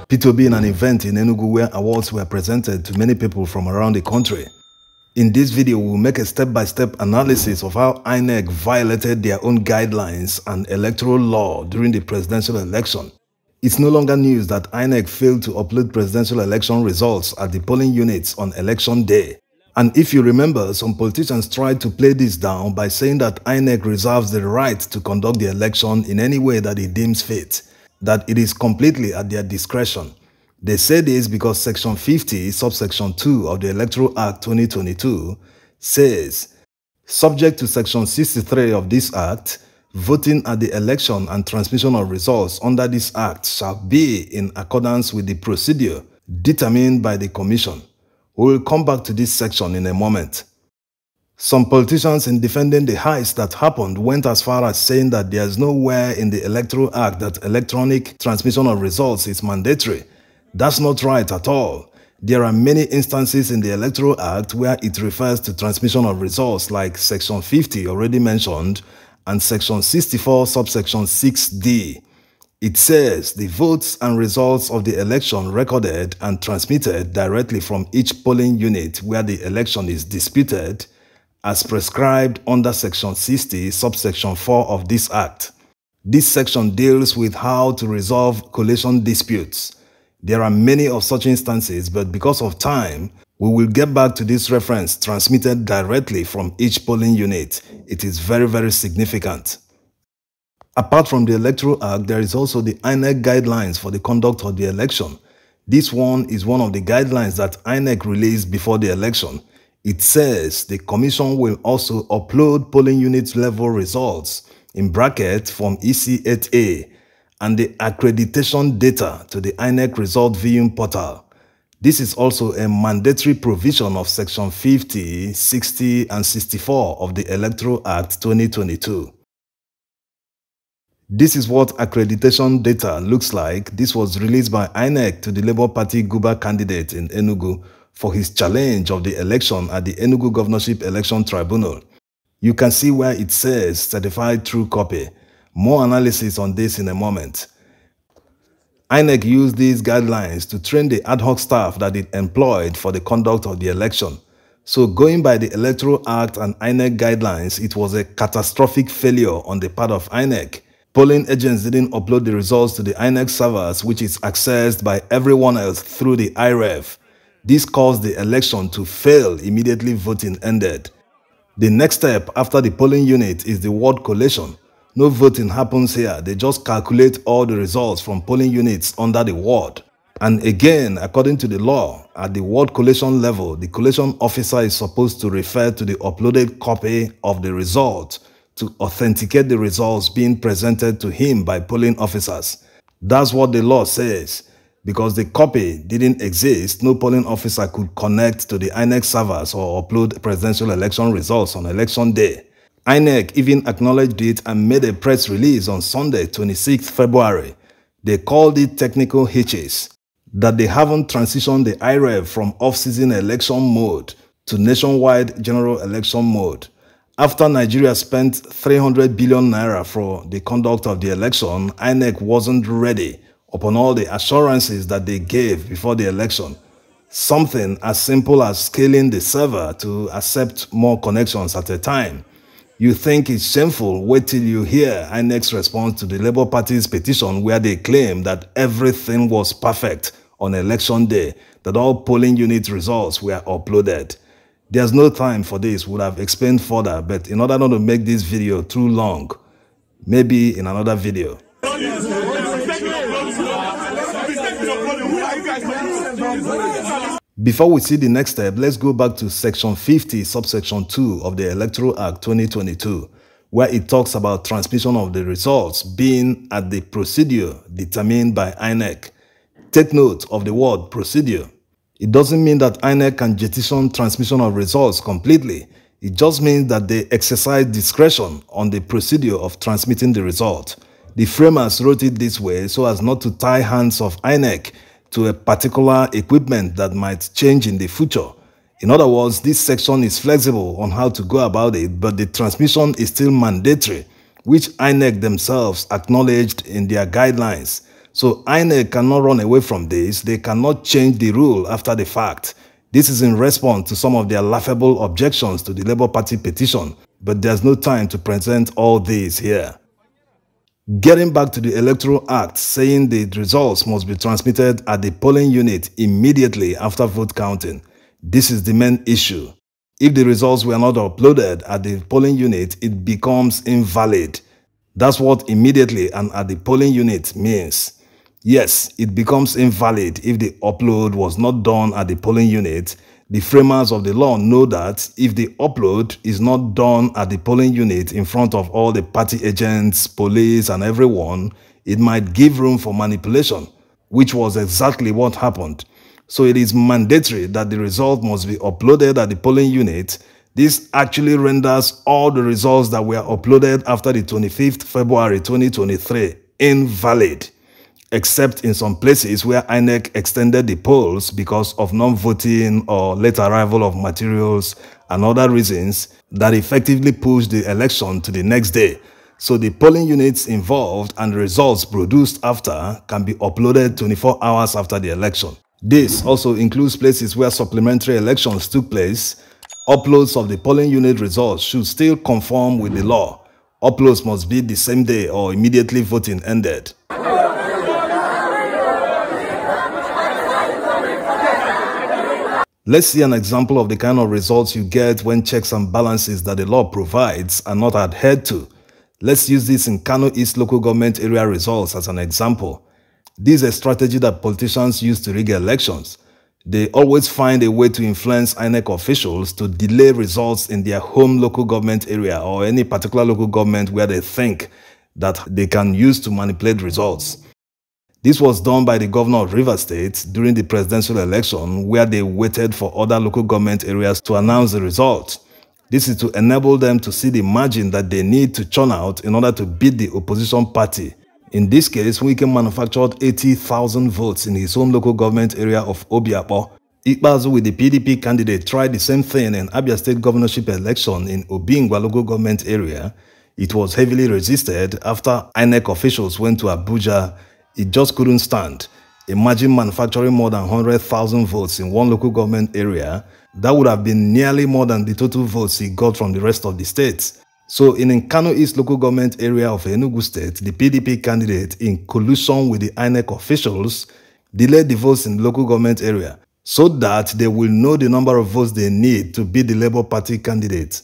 Pito being an event in Enugu where awards were presented to many people from around the country. In this video, we'll make a step-by-step analysis of how INEC violated their own guidelines and electoral law during the presidential election. It's no longer news that INEC failed to upload presidential election results at the polling units on election day. And if you remember, some politicians tried to play this down by saying that INEC reserves the right to conduct the election in any way that it deems fit, that it is completely at their discretion. They say this because Section 50, subsection 2 of the Electoral Act 2022 says, subject to Section 63 of this Act, voting at the election and transmission of results under this Act shall be in accordance with the procedure determined by the Commission. We will come back to this section in a moment. Some politicians in defending the heist that happened went as far as saying that there is nowhere in the Electoral Act that electronic transmission of results is mandatory. That's not right at all. There are many instances in the Electoral Act where it refers to transmission of results, like Section 50 already mentioned and Section 64 subsection 6D. It says the votes and results of the election recorded and transmitted directly from each polling unit where the election is disputed as prescribed under Section 60 subsection 4 of this Act. This section deals with how to resolve collation disputes. There are many of such instances, but because of time, we will get back to this reference transmitted directly from each polling unit. It is very, very significant. Apart from the Electoral Act, there is also the INEC guidelines for the conduct of the election. This one is one of the guidelines that INEC released before the election. It says the Commission will also upload polling unit level results, in brackets from EC8A, and the accreditation data to the INEC result viewing portal. This is also a mandatory provision of Section 50, 60, and 64 of the Electoral Act 2022. This is what accreditation data looks like. This was released by INEC to the Labour Party Guber candidate in Enugu for his challenge of the election at the Enugu Governorship Election Tribunal. You can see where it says certified true copy. More analysis on this in a moment. INEC used these guidelines to train the ad hoc staff that it employed for the conduct of the election. So going by the Electoral Act and INEC guidelines, it was a catastrophic failure on the part of INEC. Polling agents didn't upload the results to the INEC servers, which is accessed by everyone else through the IREV. This caused the election to fail immediately voting ended. The next step after the polling unit is the ward collation. No voting happens here, they just calculate all the results from polling units under the ward. And again, according to the law, at the ward collation level, the collation officer is supposed to refer to the uploaded copy of the result to authenticate the results being presented to him by polling officers. That's what the law says. Because the copy didn't exist, no polling officer could connect to the INEC servers or upload presidential election results on election day. INEC even acknowledged it and made a press release on Sunday, 26 February. They called it technical hitches, that they haven't transitioned the IREV from off-season election mode to nationwide general election mode. After Nigeria spent 300 billion naira for the conduct of the election, INEC wasn't ready upon all the assurances that they gave before the election. Something as simple as scaling the server to accept more connections at a time. You think it's shameful? Wait till you hear INEC's response to the Labour Party's petition where they claim that everything was perfect on election day, that all polling unit results were uploaded. There's no time for this, would have explained further, but in order not to make this video too long, maybe in another video. Before we see the next step, let's go back to Section 50, subsection 2 of the Electoral Act 2022, where it talks about transmission of the results being at the procedure determined by INEC. Take note of the word procedure. It doesn't mean that INEC can jettison transmission of results completely. It just means that they exercise discretion on the procedure of transmitting the result. The framers wrote it this way so as not to tie hands of INEC to a particular equipment that might change in the future. In other words, this section is flexible on how to go about it, but the transmission is still mandatory, which INEC themselves acknowledged in their guidelines. So INEC cannot run away from this. They cannot change the rule after the fact. This is in response to some of their laughable objections to the Labour Party petition, but there's no time to present all this here. Getting back to the Electoral Act saying the results must be transmitted at the polling unit immediately after vote counting. This is the main issue. If the results were not uploaded at the polling unit, it becomes invalid. That's what immediately and at the polling unit means. Yes, it becomes invalid if the upload was not done at the polling unit. The framers of the law know that if the upload is not done at the polling unit in front of all the party agents, police, and everyone, it might give room for manipulation, which was exactly what happened. So it is mandatory that the result must be uploaded at the polling unit. This actually renders all the results that were uploaded after the 25th February 2023 invalid, except in some places where INEC extended the polls because of non-voting or late arrival of materials and other reasons that effectively pushed the election to the next day. So the polling units involved and the results produced after can be uploaded 24 hours after the election. This also includes places where supplementary elections took place. Uploads of the polling unit results should still conform with the law. Uploads must be the same day or immediately voting ended. Let's see an example of the kind of results you get when checks and balances that the law provides are not adhered to. Let's use this in Kano East local government area results as an example. This is a strategy that politicians use to rig elections. They always find a way to influence INEC officials to delay results in their home local government area or any particular local government where they think that they can use to manipulate results. This was done by the governor of Rivers State during the presidential election, where they waited for other local government areas to announce the result. This is to enable them to see the margin that they need to churn out in order to beat the opposition party. In this case, Wike manufactured 80,000 votes in his own local government area of Obiakpo. Ikpeazu with the PDP candidate tried the same thing in Abia State governorship election in Obingwa local government area. It was heavily resisted after INEC officials went to Abuja. It just couldn't stand. Imagine manufacturing more than 100,000 votes in one local government area. That would have been nearly more than the total votes he got from the rest of the states. So in Kano East local government area of Enugu State, the PDP candidate, in collusion with the INEC officials, delayed the votes in the local government area so that they will know the number of votes they need to beat the Labour Party candidates.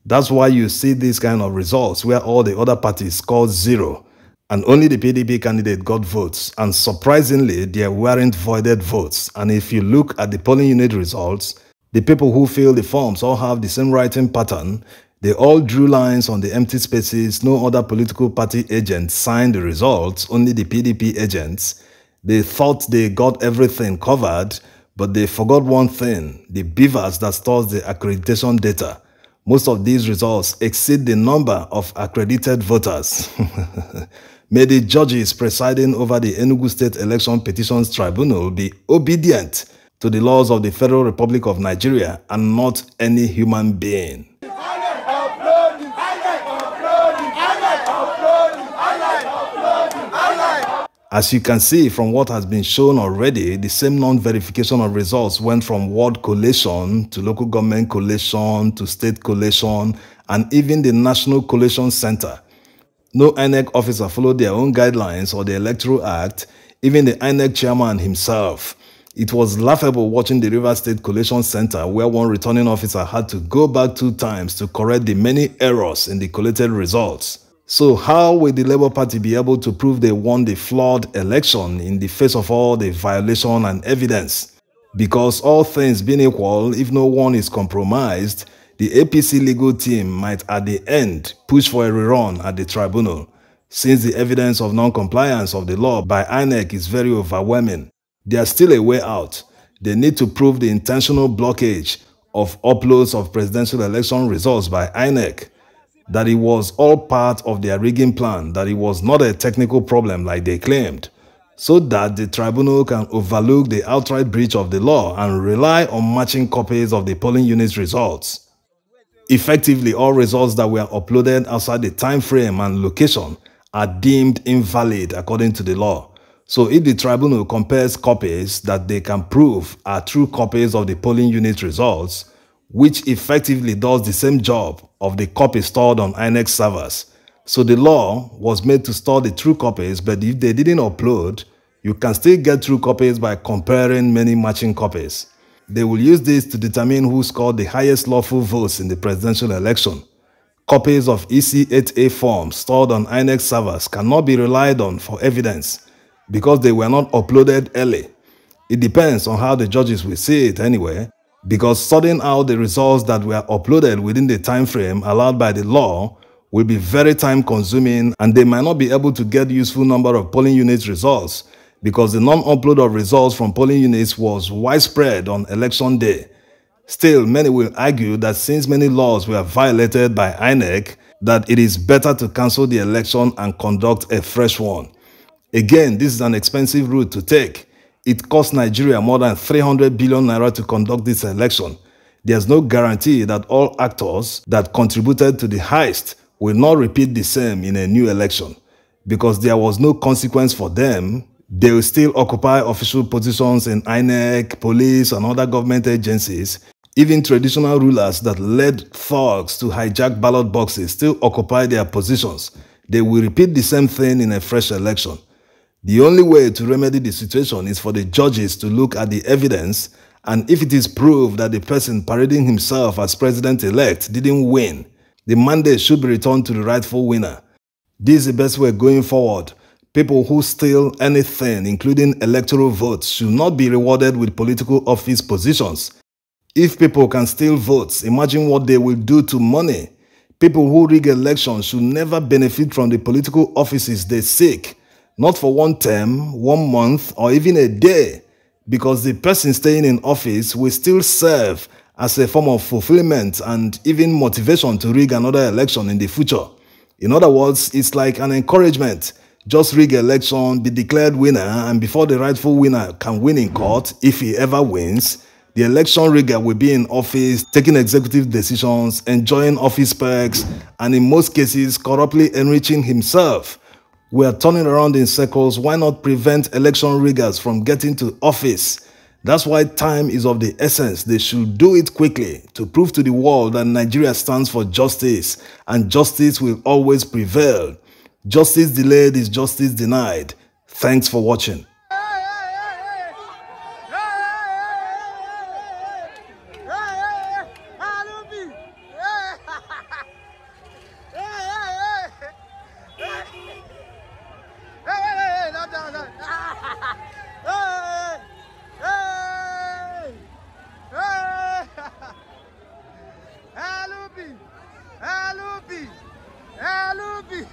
That's why you see these kind of results where all the other parties scored 0. And only the PDP candidate got votes, and surprisingly, there weren't voided votes. And if you look at the polling unit results, the people who fill the forms all have the same writing pattern. They all drew lines on the empty spaces. No other political party agents signed the results, only the PDP agents. They thought they got everything covered, but they forgot one thing: the beavers that stores the accreditation data. Most of these results exceed the number of accredited voters. May the judges presiding over the Enugu State Election Petitions Tribunal be obedient to the laws of the Federal Republic of Nigeria and not any human being. As you can see from what has been shown already, the same non-verification of results went from ward collation to local government collation to state collation and even the National Collation Center. No INEC officer followed their own guidelines or the Electoral Act, even the INEC chairman himself. It was laughable watching the Rivers State Collation Center where one returning officer had to go back 2 times to correct the many errors in the collated results. So how will the Labour Party be able to prove they won the flawed election in the face of all the violation and evidence? Because all things being equal, if no one is compromised, the APC legal team might at the end push for a rerun at the tribunal, since the evidence of non-compliance of the law by INEC is very overwhelming. There's still a way out. They need to prove the intentional blockage of uploads of presidential election results by INEC, that it was all part of their rigging plan, that it was not a technical problem like they claimed, so that the tribunal can overlook the outright breach of the law and rely on matching copies of the polling unit results. Effectively, all results that were uploaded outside the time frame and location are deemed invalid according to the law. So if the tribunal compares copies that they can prove are true copies of the polling unit results, which effectively does the same job of the copy stored on INEC servers. So the law was made to store the true copies, but if they didn't upload, you can still get true copies by comparing many matching copies. They will use this to determine who scored the highest lawful votes in the presidential election. Copies of EC8A forms stored on INEC servers cannot be relied on for evidence because they were not uploaded early. It depends on how the judges will see it anyway, because sorting out the results that were uploaded within the time frame allowed by the law will be very time consuming, and they might not be able to get useful number of polling unit results because the non-upload of results from polling units was widespread on election day. Still, many will argue that since many laws were violated by INEC, that it is better to cancel the election and conduct a fresh one. Again, this is an expensive route to take. It costs Nigeria more than 300 billion naira to conduct this election. There's no guarantee that all actors that contributed to the heist will not repeat the same in a new election. Because there was no consequence for them, they will still occupy official positions in INEC, police, and other government agencies. Even traditional rulers that led thugs to hijack ballot boxes still occupy their positions. They will repeat the same thing in a fresh election. The only way to remedy the situation is for the judges to look at the evidence, and if it is proved that the person parading himself as president-elect didn't win, the mandate should be returned to the rightful winner. This is the best way going forward. People who steal anything, including electoral votes, should not be rewarded with political office positions. If people can steal votes, imagine what they will do to money. People who rig elections should never benefit from the political offices they seek, not for one term, 1 month, or even a day, because the person staying in office will still serve as a form of fulfillment and even motivation to rig another election in the future. In other words, it's like an encouragement. Just rig election, be declared winner, and before the rightful winner can win in court, if he ever wins, the election rigger will be in office, taking executive decisions, enjoying office perks, and in most cases, corruptly enriching himself. We are turning around in circles. Why not prevent election riggers from getting to office? That's why time is of the essence. They should do it quickly to prove to the world that Nigeria stands for justice, and justice will always prevail. Justice delayed is justice denied. Thanks for watching. Alubi!